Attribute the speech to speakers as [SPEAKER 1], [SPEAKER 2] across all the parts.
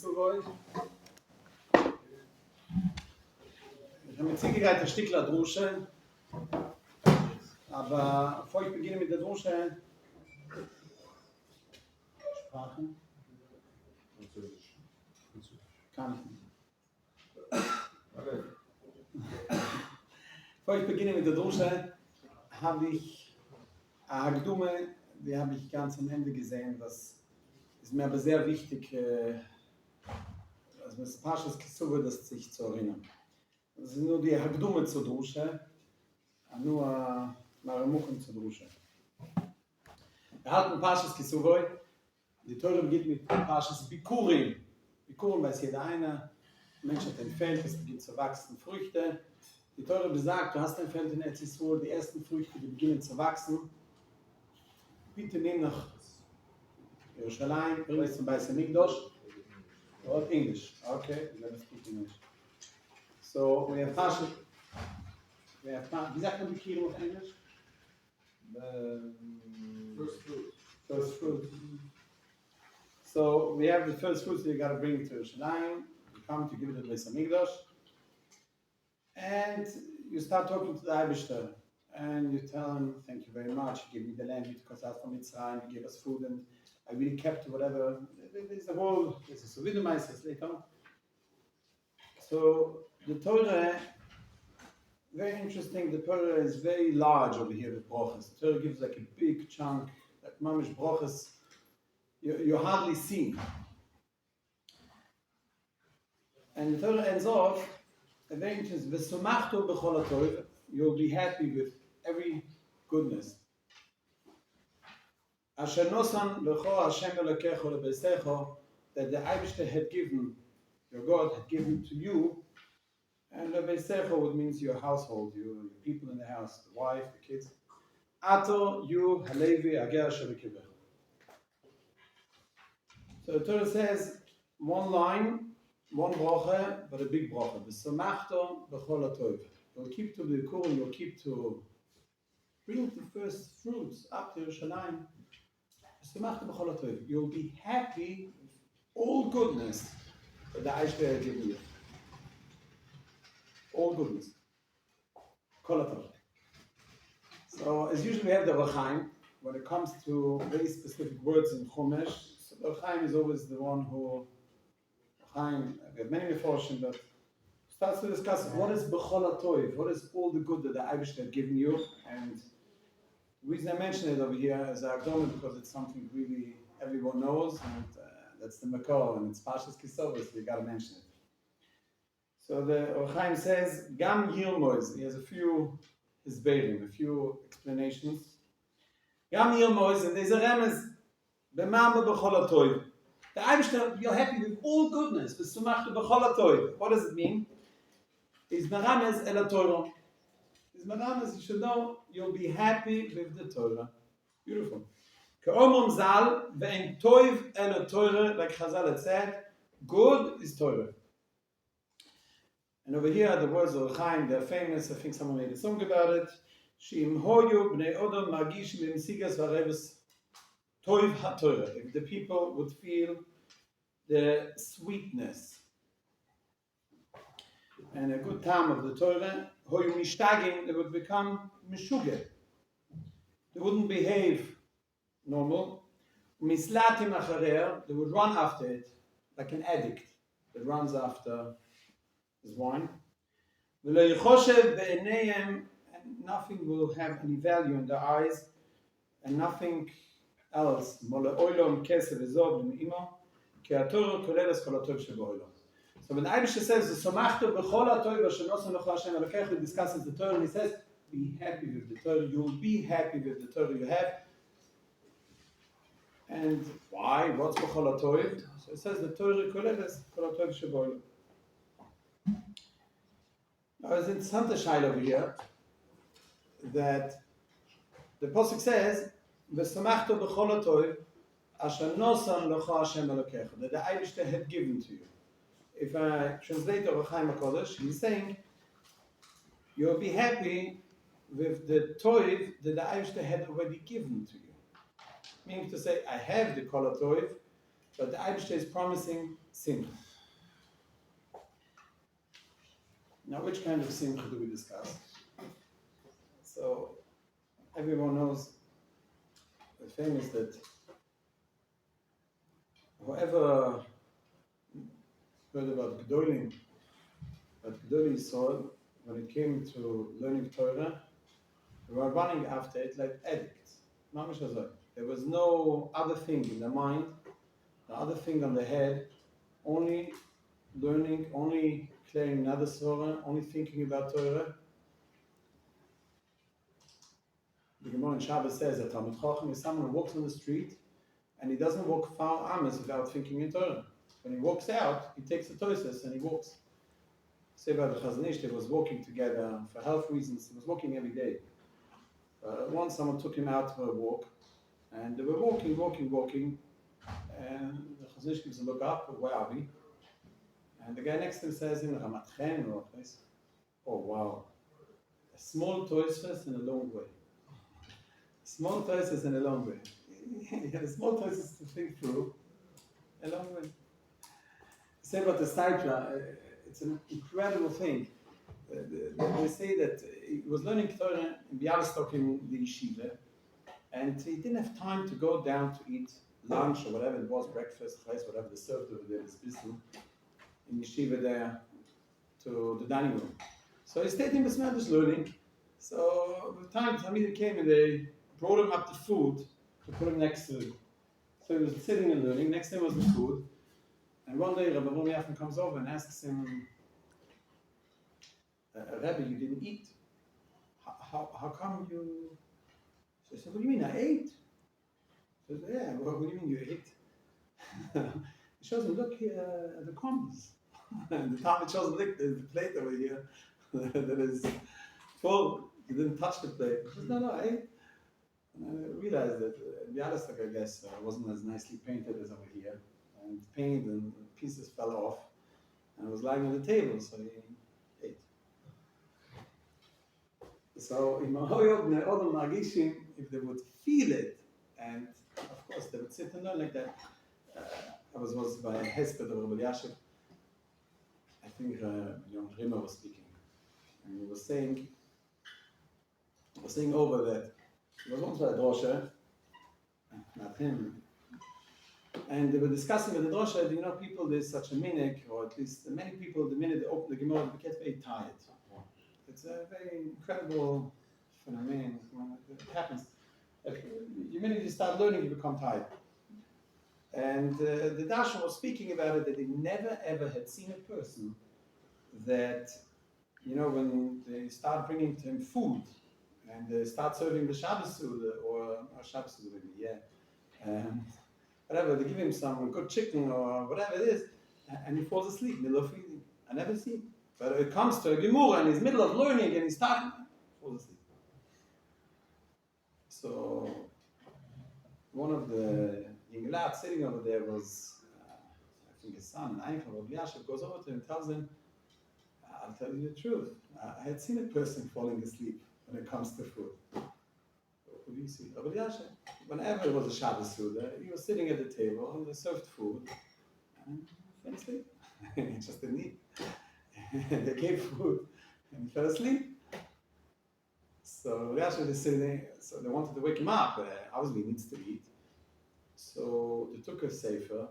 [SPEAKER 1] Kitzuroi. Ich habe mit Sicherheit ein Stückchen Drusche, aber bevor ich beginne mit der Drusche, Sprachen? Kann ich nicht. Bevor ich beginne mit der Drusche, habe ich eine Hagdume, die habe ich ganz am Ende gesehen, das ist mir aber sehr wichtig, also das Parshas Kisuvah, das sich zu erinnern. Das ist nur die Hagdume zur Drusche, nur Maramuchen zur Drusche. Wir halten Parshas Kisuvah, die Torah beginnt mit Parshas Bikurim. Bikurim weiß jeder eine, Mensch hat ein Feld, es beginnt zu wachsen, Früchte. Die Torah besagt, du hast ein Feld in Eretz Yisroel, die ersten Früchte, die beginnen zu wachsen. Bitte nimm nach Jerusalem, bring es zum Beis Hamikdash. Or English, okay, let us speak English. So we have Pasha. Wie sagt man Bikurim auf Englisch?
[SPEAKER 2] First fruit.
[SPEAKER 1] First fruit. So we have the first fruits that you got to bring to Jerusalem. You come to give it to the Beis Hamikdash, and you start talking to the Eibishter, and you tell him, "Thank you very much. You gave me the land. You took us out from Mitzrayim. You gave us food, and I really kept whatever." There's a Sovidomaises later. So the Torah, very interesting. The Torah is very large over here with brochas. The Torah gives like a big chunk, like mamish brochas. You hardly see. And the Torah ends off, a very interesting, "V'sumachtu b'chol ha'tov," you'll be happy with every goodness. "Asher nosan lecho Hashem Elokecho lebeisecho," that the Eibishter had given, your God had given to you, and lebeisecho, it means your household, your people in the house, the wife, the kids. Ato, you, Halevi, Ager Asher b'kivecho. So the Torah says, one line, one bracha, but a big bracha. V'samachto b'chol ha'tov. You'll keep to the Bikurim, you'll keep to bring the first fruits up to Yerushalayim. V'samachto b'chol ha'tov. You'll be happy with all goodness that the Eibishter has given you. All goodness. Kol ha'tov. So as usually we have the Rechaim, when it comes to very specific words in Chumash, so the Rechaim is always the one who we have many Meforshim, but starts to discuss what is B'chol HaTov, what is all the good that the Eibishter had given you. And the reason I mention it over here is Agdom, because it's something really everyone knows, and that's the Makor, and it's Parshas Kisuvah, so you got to mention it. So the Rechaim says, Gam Yilmoz, he has a few hisberim, a few explanations. Gam Yilmoz, and there's a remez, B'mam B'chol HaTov. The Eibishter, you're happy with all goodness. What does it mean? Is merames el Torah. Is merames, you should know, you'll be happy with the Torah. Beautiful. Ke'omom zal ve'en toiv el Torah, like Chazal had said, good is Torah. And over here, the words of Chaim, they're famous. I think someone made a song about it. She'im hoyu b'nei odom magishim b'msigas v'areves toiv ha-Torah. If the people would feel the sweetness and a good time of the Torah, hoyu mishtagim, they would become mishuge. They wouldn't behave normal. Mislatim acharer, they would run after it like an addict that runs after his wine. V'lo yichoshev be'eneihem, and nothing will have any value in their eyes, and nothing else. Mole oilom keser v'zov l'meimo, ki haTorah koleles kol haTov sheba'olam. So when the Eibishter says, "V'samachto b'chol ha'tov asher nosan lecho Hashem Elokecho," he discusses the Torah and he says, "Be happy with the Torah. You'll be happy with the Torah you have." And why? What's b'chol ha'tov? So it says the Torah koleles kol haTov sheba'olam. Now, there's an interesting shaila over here that the pasuk says, "V'samachto b'chol ha'tov asher nosan lecho Hashem Elokecho," that the Eibishter had given to you. If I translate over Chaim HaKodesh, he's saying, you'll be happy with the toiv that the Eibishter had already given to you. Meaning to say, I have the kol ha'tov, but the Eibishter is promising simcha. Now, which kind of simcha do we discuss? So, everyone knows the famous that whoever heard about Gdolim, but Gdolim saw when it came to learning Torah, they were running after it like addicts. There was no other thing in their mind, the other thing on the head, only learning, only clearing another Torah, only thinking about Torah. The Gemara in Shabbos says that Talmid Chacham is someone who walks on the street and he doesn't walk far amas without thinking in Torah. When he walks out, he takes the toises and he walks. Say about the Chazon Ish, they was walking together for health reasons. He was walking every day. Once someone took him out for a walk, and they were walking, and the Chazon Ish gives a look up, where are we? And the guy next to him says, oh wow, a small toises and a long way. Small choices and a long way. The small choices to think through, a long way. Say about the Saitra, it's an incredible thing. They say that he was learning Torah in Bialystok in the yeshiva, and he didn't have time to go down to eat lunch or whatever it was, breakfast, whatever they served over there, this business in yeshiva there, to the dining room. So he stayed in Besmer just learning. So the time Talmidim came and they brought him up the food to put him next to him. So he was sitting and learning, next to him was the food. And one day Rabbi Yafin comes over and asks him, Rebbe, you didn't eat. How come you... So he said, what do you mean, I ate? He says, yeah, what do you mean you ate? He shows him, look here at the crumbs. And the Talmud shows him, look, there's the plate over here that is full. He didn't touch the plate. He says, no, I ate. And I realized that Bialystok, I guess, wasn't as nicely painted as over here. And paint and pieces fell off. And it was lying on the table, so he ate. So, if they would feel it, and of course they would sit and learn like that. I was by a hesped of Rabbi Yashiv. I think Yom Rimmer was speaking. And he was saying over that. He was once by a drosha, not him. And they were discussing with the drosha, you know, people, there's such a minhag, or at least many people, the minute they open the Gemara, they get very tired. It's a very incredible phenomenon. It happens. The minute you start learning, you become tired. And the Dasha was speaking about it, that they never ever had seen a person that, you know, when they start bringing to him food, and they start serving the Shabbos Suda, or Shabbos Suda maybe, yeah. Whatever, they give him some good chicken or whatever it is, and he falls asleep, middle of eating. I never see it. But it comes to a Gemara, and he's middle of learning, and he's starting, falls asleep. So, one of the Yinglat sitting over there was, I think his son, Eichel, Rabbi Yashiv, goes over to him and tells him, I'll tell you the truth. I had seen a person falling asleep when it comes to food. Who do you see? Rabbi Yashiv. Whenever it was a Shabbos Suda, he was sitting at the table and they served food and he fell asleep. He just didn't eat. They gave food and he fell asleep. So Rabbi Yashiv is sitting there, so they wanted to wake him up. Obviously he needs to eat. So they took a sefer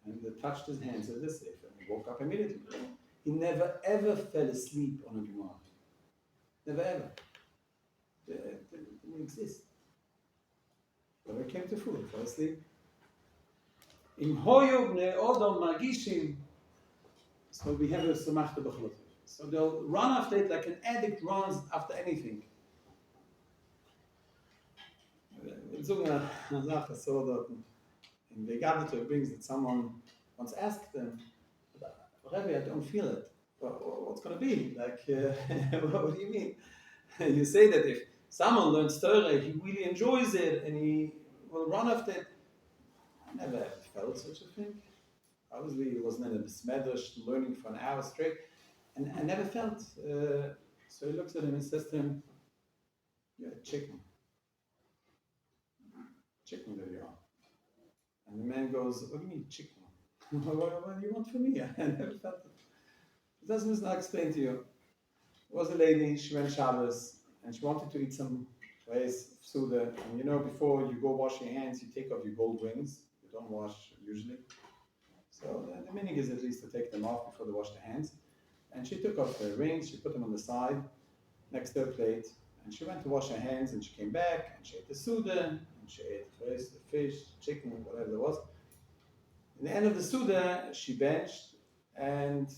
[SPEAKER 1] and they touched his hands with the sefer and he woke up immediately. He never ever fell asleep on a Gemara. Never ever. It didn't exist. But when it came to food, he fell asleep. Im hoyu bnei odom magishim. So we have a samachta b'cholotiv. So they'll run after it like an addict runs after anything. In Vegabato it brings that someone once asked them, Rebbe, I don't feel it. What's going to be? Like, what do you mean? You say that if someone learns Torah, he really enjoys it and he will run after it. I never felt such a thing. Obviously, it was not a besmedrash learning for an hour straight, and I never felt. So he looks at him and says to him, "You're a chicken. Chicken that you are." And the man goes, "What do you mean chicken?" What do you want from me? I never felt it. It doesn't not explain to you. There was a lady, she went Shabbos, and she wanted to eat some rice, suda. And you know, before you go wash your hands, you take off your gold rings. You don't wash usually. So the minig is at least to take them off before they wash their hands. And she took off the rings, she put them on the side, next to her plate, and she went to wash her hands, and she came back, and she ate the suda, and she ate rice, the fish, chicken, whatever there was. In the end of the suda, she benched, and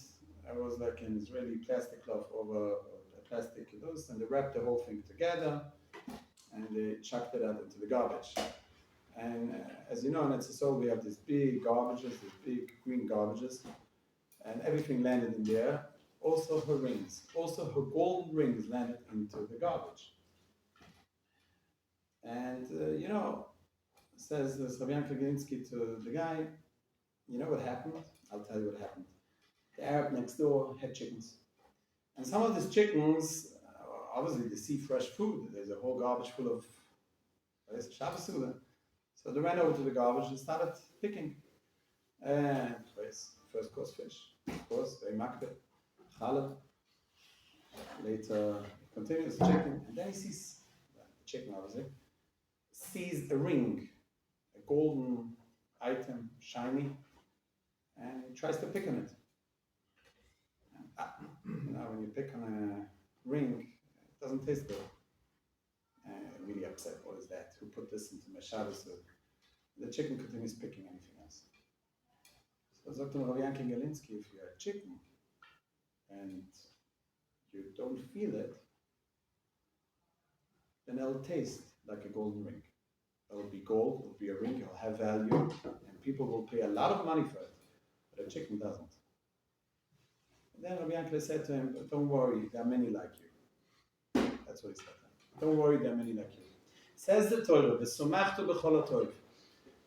[SPEAKER 1] I was like an Israeli plastic cloth over a plastic those, and they wrapped the whole thing together, and they chucked it out into the garbage. And as you know, in Etzisol, we have these big garbages, these big green garbages, and everything landed in there. Also her rings, also her golden rings landed into the garbage. And you know, says Rabbi Galinsky to the guy, you know what happened? I'll tell you what happened. The Arab next door had chickens. And some of these chickens, obviously they see fresh food. There's a whole garbage full of Shabbos Suda. So they ran over to the garbage and started picking. And first course fish, of course, very makbid, challah. Later, it continues chicken, and then he sees, the chicken obviously, sees a ring, a golden item, shiny, and he tries to pick on it. You know, when you pick on a ring, it doesn't taste good. Really upset, what is that? Who put this into my Shabbos? The chicken continues picking anything else. So sagt Rabbi Yankin Galinsky, if you're a chicken and you don't feel it, then it'll taste like a golden ring. It'll be gold, it'll be a ring, it'll have value, and people will pay a lot of money for it, but a chicken doesn't. And then Rabbi Yankel said to him, don't worry, there are many like you. That's what he said to him. Don't worry, there are many like you. Says the Torah, V'somachtu b'chol ha'toiv.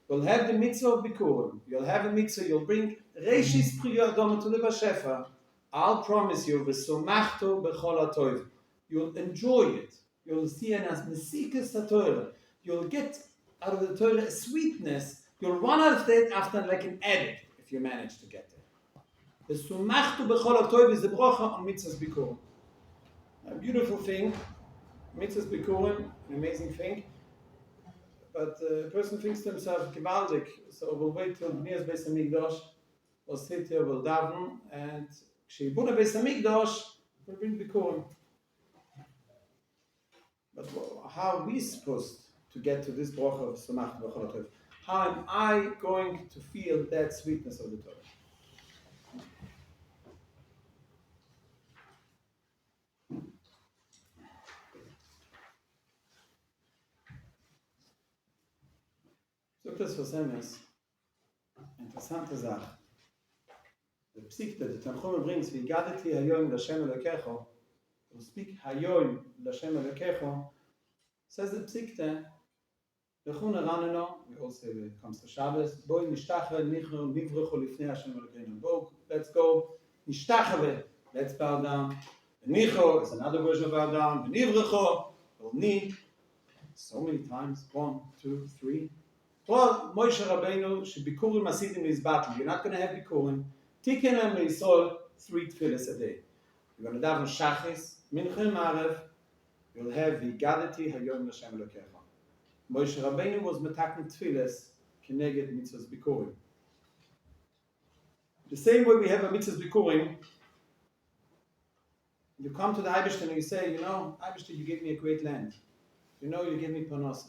[SPEAKER 1] You'll have the mitzvah of Bikurim. You'll have a mitzvah, you'll bring Reishis Priya Adoma to the Bashefa. I'll promise you, V'somachtu b'chol ha'toiv. You'll enjoy it. You'll see an Mesikas HaTorah. You'll get out of the Torah a sweetness. You'll run out of that after like an addict, if you manage to get there. V'somachtu b'chol ha'toiv is the bracha on mitzvahs Bikurim. A beautiful thing. Mitzvahs Bikurim, an amazing thing. But a person thinks to himself, gewaldig, so we'll wait till Bnias Beis HaMikdash, we'll sit here, we'll daven, and Shibuna Beis HaMikdash, we'll bring Bikurim. But how are we supposed to get to this bracha of Somach B'chol HaTorah? How am I going to feel that sweetness of the Torah? So das was Emes, interessante Sache. Der Psikte, der Tanchum bringt, wie gadeti hayoim l'Hashem Elokecho, to speak hayoim l'Hashem Elokecho, says the Psikte, v'chuna raneno, we all say when it comes to Shabbos, boi nishtachve nichru nivrechu lifnei Hashem Elokeinu. Let's go, nishtachve, let's bow down. Nicho is another version of bow down. Nivrechu, we'll knee. So many times, 1, 2, 3. Well, Moshe Rabbeinu, shebikurim asidim is battle. You're not going to have bikurim. Tikkun Yisrael 3 tefillas a day. You're going to daven shachis, mincha and marev. You'll have v'gadati hayom l'Hashem Elokecha. Moshe Rabbeinu was metaken tefillas keneged mitzvahs bikurim. The same way we have a mitzvahs bikurim, you come to the Eibishter and you say, you know, Eibishter, you gave me a great land. You know, you gave me parnasa.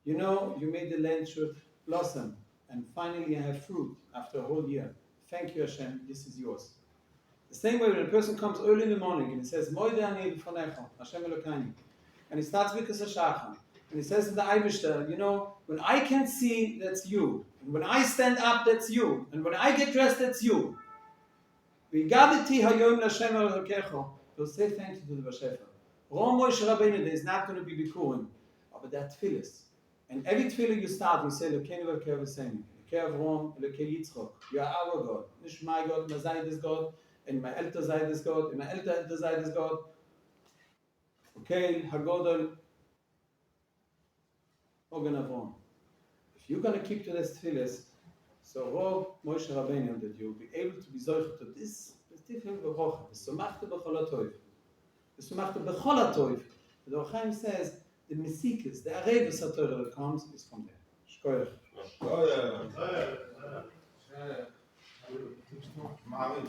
[SPEAKER 1] You know, you made the land should blossom, and finally I have fruit after a whole year. Thank you, Hashem, this is yours. The same way when a person comes early in the morning and he says, Moide ani b'fonecha, Hashem Elokeinu, and he starts with the Shachar, and he says to the Eibishter, you know, when I can see, that's you. And when I stand up, that's you. And when I get dressed, that's you. V'gadeti hayom l'Hashem Elokecha, he'll say thank you to the Bashefa. Rom Moshe Rabbeinu, there is not going to be bikurim, but that tefillas. And every tefillah you start, you say, Elokeinu Elokei Avosenu, Elokei Avrom, Elokei Yitzchok. You are our God. Nicht my God, my Zayid is God, and my Elter Zayid is God, and my Elter Zayid is God. Okay, Hagodol, Ogen Avrom. If you're going to keep to this tefillas, So, Moshe Rabbeinu, that you'll be able to be zoich to this particular bracha, v'somachta b'chol ha'toiv. V'somachta b'chol ha'toiv. The Orach Chaim says, the mesikas, the arevus ha'torah that comes is from there. Shkoyach.
[SPEAKER 2] Maariv,